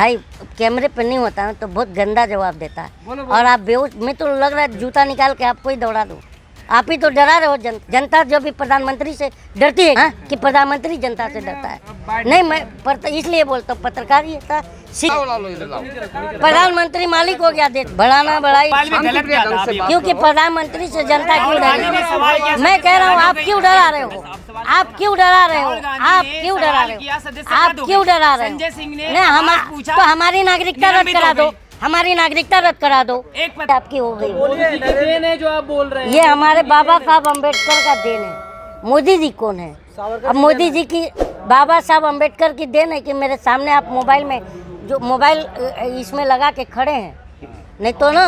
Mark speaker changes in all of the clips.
Speaker 1: भाई कैमरे पे नहीं होता है तो बहुत गंदा जवाब देता है। और आप बेहोश, मैं तो लग रहा है जूता निकाल के आपको ही दौड़ा दूं। आप ही तो डरा रहे हो जनता जो भी प्रधानमंत्री से डरती है कि प्रधानमंत्री जनता से डरता है। नहीं, मैं इसलिए बोलता हूँ पत्रकार ही था। प्रधानमंत्री मालिक हो गया देश, बढ़ाना बढ़ाई, क्योंकि प्रधानमंत्री से जनता क्यों डरे? मैं कह रहा हूँ आप क्यों डरा रहे हो? आप क्यों डरा रहे हो? आप क्यों डरा रहे हो? आप क्यों डरा रहे हो? नहीं, तो हमारी नागरिकता रद्द करा दो, हमारी नागरिकता रद्द करा दो। एक आपकी हो गई,
Speaker 2: देन है जो आप बोल रहे हैं।
Speaker 1: ये हमारे बाबा साहब अम्बेडकर का देन है। मोदी जी कौन है? अब मोदी जी की, बाबा साहब अम्बेडकर की देन है कि मेरे सामने आप मोबाइल में जो मोबाइल इसमें लगा के खड़े हैं। नहीं तो ना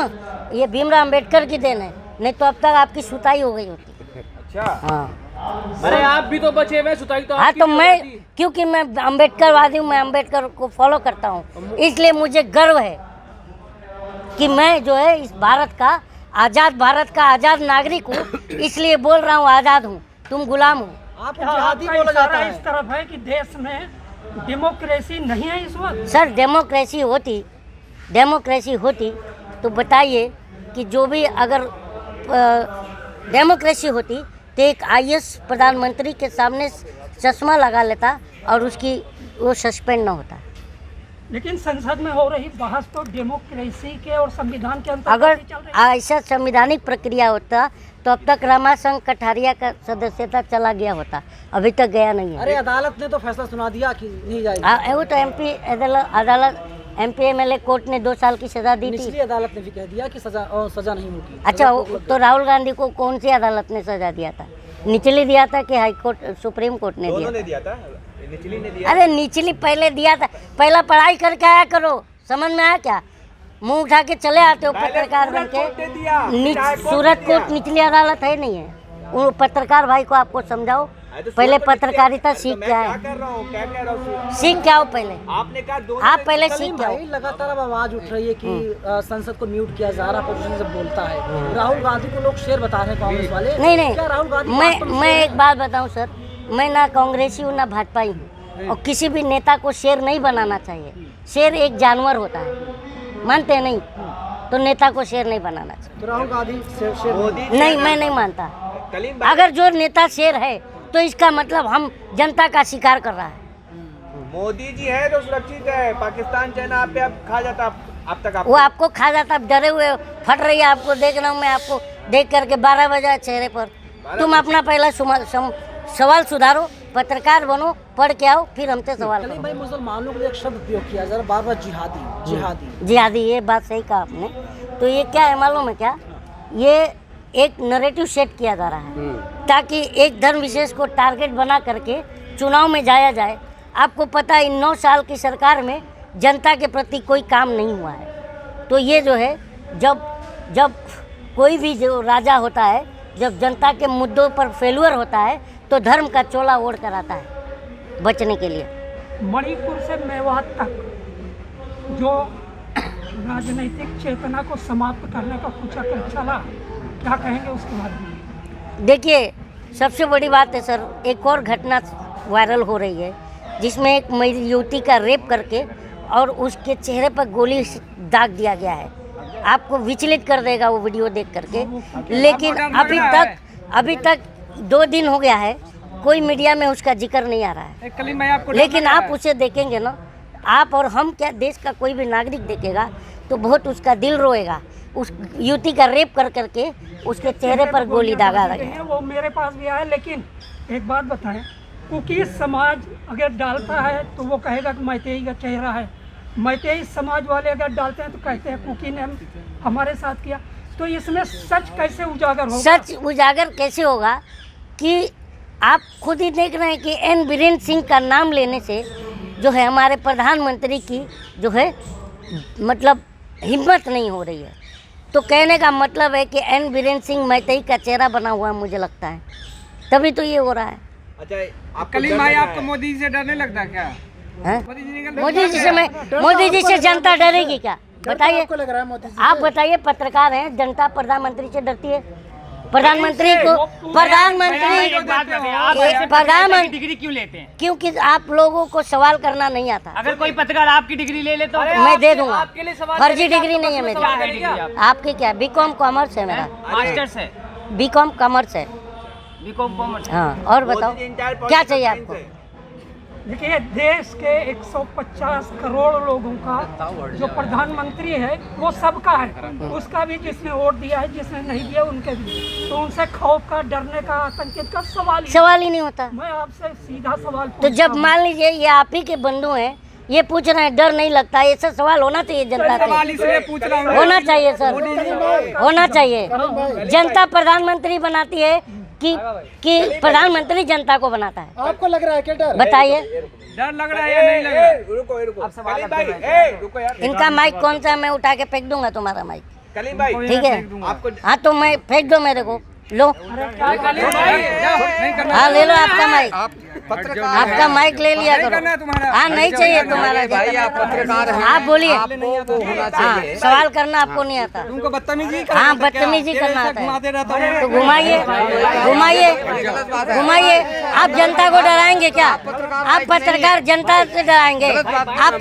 Speaker 1: ये भीमराव अम्बेडकर की देन है, नहीं तो अब तक आपकी सुताई हो गई होती।
Speaker 2: अच्छा,
Speaker 1: हाँ,
Speaker 2: अरे आप भी तो बचे हुए, सुताई तो
Speaker 1: हाँ, तो मैं क्योंकि मैं अम्बेडकरवादी हूँ, मैं अम्बेडकर को फॉलो करता हूँ, इसलिए मुझे गर्व है कि मैं जो है इस भारत का आज़ाद नागरिक हूँ। इसलिए बोल रहा हूँ आज़ाद हूँ, तुम गुलाम हो।
Speaker 3: आप जिहादी बोला जाता है। इस तरफ है कि देश में डेमोक्रेसी नहीं है इस वक्त।
Speaker 1: सर डेमोक्रेसी होती तो बताइए कि जो भी अगर डेमोक्रेसी होती तो एक आईएएस प्रधानमंत्री के सामने चश्मा लगा लेता और उसकी वो सस्पेंड ना होता।
Speaker 3: लेकिन संसद में हो रही बहस तो डेमोक्रेसी के और संविधान के अंतर्गत
Speaker 1: अगर
Speaker 3: चल रही है।
Speaker 1: ऐसा संवैधानिक प्रक्रिया होता तो अब तक रमाशंकर कठारिया का सदस्यता चला गया होता, अभी तक गया नहीं है।
Speaker 4: अरे अदालत ने तो फैसला सुना दिया कि नहीं जाएगी।
Speaker 1: वो तो एमपी एमएलए कोर्ट ने 2 साल की सजा दी थी।
Speaker 4: निचली अदालत ने भी कह दिया कि सजा नहीं होगी।
Speaker 1: अच्छा, तो राहुल गांधी को कौन सी अदालत ने सजा दिया था? निचली दिया था कि हाई कोर्ट, सुप्रीम कोर्ट ने दिया था?
Speaker 2: निचली ने दिया।
Speaker 1: अरे निचली पहले दिया था। पहला पढ़ाई करके आया करो, समझ में आया क्या? मुंह उठा के चले आते हो पत्रकार बन के। सूरत कोर्ट निचली अदालत है नहीं है। वो पत्रकार भाई को आपको समझाओ, पहले पत्रकारिता सीख क्या है, सीख क्या हो पहले।
Speaker 2: आपने कहा
Speaker 1: आप पहले सीख क्या हो।
Speaker 4: लगातार अब आवाज उठ रही है कि संसद को म्यूट किया जा रहा, अपोजिशन से बोलता है। राहुल गांधी को लोग शेर बता रहे हैं, कांग्रेस वाले।
Speaker 1: नहीं,
Speaker 4: क्या राहुल गांधी
Speaker 1: मैं एक बात बताऊं सर, मैं ना कांग्रेसी हूँ ना भाजपाई हूँ, और किसी भी नेता को शेर नहीं बनाना चाहिए। शेर एक जानवर होता है, मानते हैं नहीं? तो नेता को शेर नहीं बनाना चाहिए।
Speaker 4: तो राहुल गांधी शेर
Speaker 1: नहीं, मैं नहीं मानता। अगर जो नेता शेर है तो इसका मतलब हम जनता का शिकार कर रहा है।
Speaker 2: मोदी जी है तो सुरक्षित है, पाकिस्तान चाइना आप पे अब खा जाता। अब तक
Speaker 1: वो आपको खा जाता, आप डरे हुए फट रही है। आपको देख रहा हूँ मैं, आपको देख करके 12 बजे चेहरे पर। तुम अपना पहला सवाल सुधारो, पत्रकार बनो, पढ़ के आओ, फिर हमसे सवाल करो।
Speaker 4: भाई मुसलमानों को एक शब्द उपयोग किया जरा बार-बार जिहादी।
Speaker 1: जिहादी, ये बात सही कहा आपने। तो ये क्या है मालूम है क्या? ये एक नैरेटिव सेट किया जा रहा है ताकि एक धर्म विशेष को टारगेट बना करके चुनाव में जाया जाए। आपको पता है इन 9 साल की सरकार में जनता के प्रति कोई काम नहीं हुआ है। तो ये जो है, जब कोई भी जो राजा होता है, जब जनता के मुद्दों पर फेल्यूर होता है तो धर्म का चोला ओढ़ कर आता है बचने के लिए।
Speaker 3: मणिपुर से मेवात तक जो राजनीतिक चेतना को समाप्त करने का कुचक्र चला, क्या कहेंगे उसके बारे में?
Speaker 1: देखिए, सबसे बड़ी बात है सर, एक और घटना वायरल हो रही है जिसमें एक युवती का रेप करके और उसके चेहरे पर गोली दाग दिया गया है। आपको विचलित कर देगा वो वीडियो देख करके। लेकिन अभी तक 2 दिन हो गया है, कोई मीडिया में उसका जिक्र नहीं आ रहा है। लेकिन आप उसे देखेंगे ना, आप और हम क्या, देश का कोई भी नागरिक देखेगा तो बहुत उसका दिल रोएगा। उस युवती का रेप कर करके उसके चेहरे पर गोली दागा गया।
Speaker 3: वो मेरे पास भी आया। लेकिन एक बात बताएं, कुकी समाज अगर डालता है तो वो कहेगा कि मैतेई का चेहरा है। मैतेई समाज वाले अगर डालते हैं तो कहते हैं कुकी ने हमारे साथ किया। तो इसमें सच कैसे उजागर होगा?
Speaker 1: सच उजागर कैसे होगा कि आप खुद ही देख रहे हैं कि एन बीरेन्द्र सिंह का नाम लेने से जो है हमारे प्रधानमंत्री की जो है मतलब हिम्मत नहीं हो रही है। तो कहने का मतलब है कि एन बीरेन्द्र सिंह मैतेई का चेहरा बना हुआ है, मुझे लगता है, तभी तो ये हो रहा है।
Speaker 2: अच्छा, कलीम भाई आपको मोदी जी से डरने लगता है क्या?
Speaker 1: मोदी जी से जनता डरेगी क्या? बताइए, आप बताइए। पत्रकार हैं, जनता प्रधानमंत्री से डरती है? प्रधानमंत्री को प्रधानमंत्री
Speaker 5: डिग्री क्यों लेते हैं?
Speaker 1: क्योंकि आप लोगों को सवाल करना नहीं आता।
Speaker 5: अगर कोई पत्रकार आपकी डिग्री ले ले तो
Speaker 1: मैं दे दूंगा।
Speaker 2: आपके लिए सवाल
Speaker 1: फर्जी डिग्री नहीं है
Speaker 5: क्या है
Speaker 1: मेरी।
Speaker 5: डिग्री आप?
Speaker 1: आपकी क्या? बीकॉम कॉमर्स है मेरा।
Speaker 5: मास्टर्स है,
Speaker 1: बीकॉम कॉमर्स है।
Speaker 5: B Com commerce.
Speaker 1: हाँ, और बताओ क्या चाहिए आपको?
Speaker 3: देखिए, देश के 150 करोड़ लोगों का जो प्रधानमंत्री है वो सबका है, उसका भी जिसने वोट दिया है, जिसने नहीं दिया उनके भी। तो उनसे खौफ का, डरने का, आतंकित का सवाल ही
Speaker 1: नहीं होता।
Speaker 3: मैं आपसे सीधा सवाल
Speaker 1: तो
Speaker 3: पूछता
Speaker 1: जब
Speaker 3: हूं।
Speaker 1: मान लीजिए ये आप ही के बंधु हैं, ये पूछ रहे हैं डर नहीं लगता, ऐसा सवाल होना चाहिए जनता से। होना चाहिए सर, होना चाहिए। जनता प्रधाधानमंत्री बनाती है कि प्रधानमंत्री जनता को बनाता है?
Speaker 4: आपको लग रहा है क्या डर?
Speaker 1: बताइए।
Speaker 5: डर लग रहा है या नहीं लग रहा है?
Speaker 2: रुको कलीम भाई, रुको यार।
Speaker 1: इनका माइक कौन सा है? मैं उठा के फेंक दूंगा तुम्हारा माइक,
Speaker 2: कलीम भाई,
Speaker 1: ठीक है?
Speaker 2: आपको
Speaker 1: हाँ तो मैं फेंक दो मेरे को, लो। हाँ ले लो आपका माइक, आपका माइक ले लिया करो। हाँ नहीं चाहिए तुम्हारा
Speaker 6: भाई, आप पत्रकार हैं,
Speaker 1: आप बोलिए।
Speaker 6: आपको होना
Speaker 1: हाँ,
Speaker 6: चाहिए।
Speaker 1: सवाल करना आपको नहीं आता।
Speaker 5: तुमको बदतमीजी
Speaker 1: हाँ बदतमीजी करना आता है तो घुमाइए घुमाइए घुमाइए। आप जनता को डराएंगे क्या? आप पत्रकार जनता से डराएंगे? आप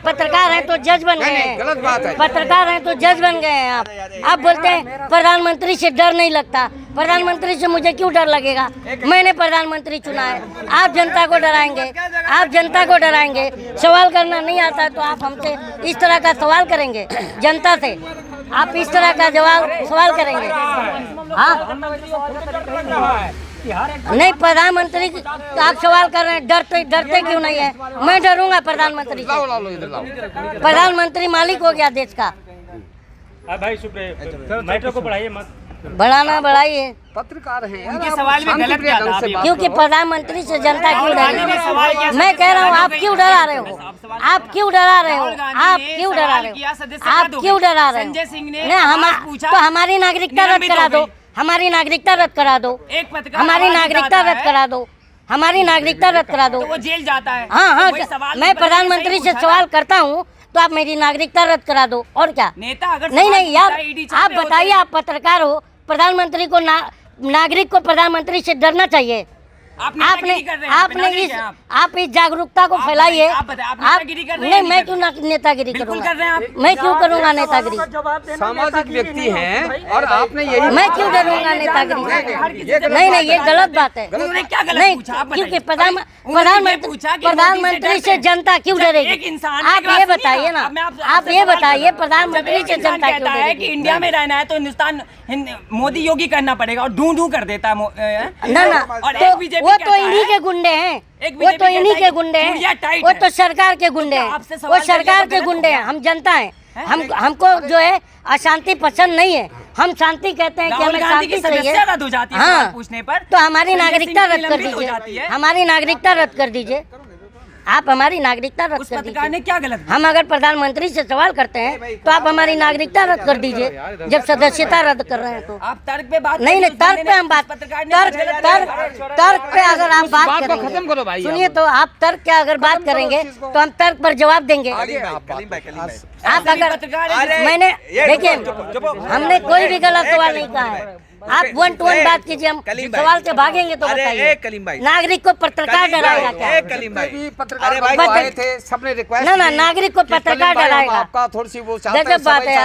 Speaker 1: पत्रकार हैं तो जज बन गए हैं,
Speaker 6: गलत बात है।
Speaker 1: पत्रकार हैं तो जज बन गए हैं आप बोलते हैं प्रधानमंत्री से डर नहीं लगता। प्रधानमंत्री से मुझे क्यों डर लगेगा? मैंने प्रधानमंत्री चुना है। आप जनता को डराएंगे, आप जनता को डराएंगे। सवाल करना नहीं आता तो आप हमसे इस तरह का सवाल करेंगे जनता से? आप इस तरह का सवाल करेंगे? हाँ नहीं, प्रधानमंत्री तो आप सवाल कर रहे हैं, डरते क्यों नहीं है? मैं डरूंगा प्रधानमंत्री से? प्रधानमंत्री मालिक हो गया देश का।
Speaker 7: भाई सुप्रिय मैटर को बढ़ाइए मत।
Speaker 1: बढ़ाना बढ़ाइए।
Speaker 6: पत्रकार हैं,
Speaker 5: उनके सवाल में गलत क्या था?
Speaker 1: क्योंकि प्रधानमंत्री से जनता क्यों डरे? मैं कह रहा हूँ आप क्यों डरा रहे हो? आप क्यों डरा रहे हो? आप क्यों डरा रहे हो? आप क्यों डरा रहे हो?
Speaker 5: संजय सिंह ने
Speaker 1: तो हमारी नागरिकता रद्द करा दो, हमारी नागरिकता रद्द करा दो,
Speaker 5: एक पत्रकार
Speaker 1: हमारी नागरिकता रद्द करा दो, हमारी नागरिकता रद्द करा दो।
Speaker 5: तो वो जेल जाता है।
Speaker 1: हाँ हाँ,
Speaker 5: वही सवाल
Speaker 1: मैं प्रधानमंत्री से सवाल करता हूँ तो आप मेरी नागरिकता रद्द करा दो, और क्या?
Speaker 5: नेता अगर
Speaker 1: नहीं यार,
Speaker 5: ईडी
Speaker 1: आप बताइए, आप पत्रकार हो, प्रधानमंत्री को नागरिक को प्रधानमंत्री से डरना चाहिए। आपने इस जागरूकता को फैलाइए। नहीं, मैं क्यों नेतागिरी करूंगा? मैं क्यों करूंगा नेतागिरी?
Speaker 6: सामाजिक व्यक्ति हैं और आपने यही
Speaker 1: मैं क्यों डरूंगा नेतागिरी से? नहीं ये गलत बात है। नहीं, क्योंकि प्रधानमंत्री से जनता क्यों डरेगी? आप ये बताइए ना, आप ये बताइए प्रधानमंत्री से जनता क्यों डरेगी?
Speaker 5: इंडिया में रहना है तो हिंदुस्तान मोदी योगी करना पड़ेगा और ढूंढ कर देता है
Speaker 1: ना। वो तो इन्हीं के गुंडे हैं, वो तो इन्हीं के गुंडे हैं, वो तो सरकार के गुंडे हैं, वो सरकार के गुंडे हैं। हम जनता हैं, हमको जो है अशांति पसंद नहीं है। हम शांति कहते हैं कि हमें शांति चाहिए। हाँ,
Speaker 5: पूछने पर
Speaker 1: तो हमारी नागरिकता रद्द कर दीजिए, हमारी नागरिकता रद्द कर दीजिए। आप हमारी नागरिकता रद्द कर
Speaker 5: पत्रकार ने
Speaker 1: दीजिए।
Speaker 5: क्या गलत?
Speaker 1: हम अगर प्रधानमंत्री से सवाल करते हैं तो आप हमारी नागरिकता रद्द कर दीजिए। जब सदस्यता रद्द कर रहे हैं तो
Speaker 5: आप तर्क पे बात
Speaker 1: नहीं, तर्क पे हम बात, तर्क पे अगर आप बात करेंगे,
Speaker 6: खत्म करो भाई।
Speaker 1: सुनिए, तो आप तर्क पे अगर बात करेंगे तो हम तर्क पर जवाब देंगे। आप अगर मैंने देखिए, हमने कोई भी गलत सवाल नहीं कहा है। आप 1 to 1 बात कीजिए, हम सवाल से भागेंगे तो बताइए। नागरिक को पत्रकार डराएगा क्या?
Speaker 6: पत्रकार आए थे, सबने रिक्वेस्ट
Speaker 1: ना नागरिक को पत्रकार डराएगा?
Speaker 6: आपका थोड़ी सी वो
Speaker 1: गजब बात है यार।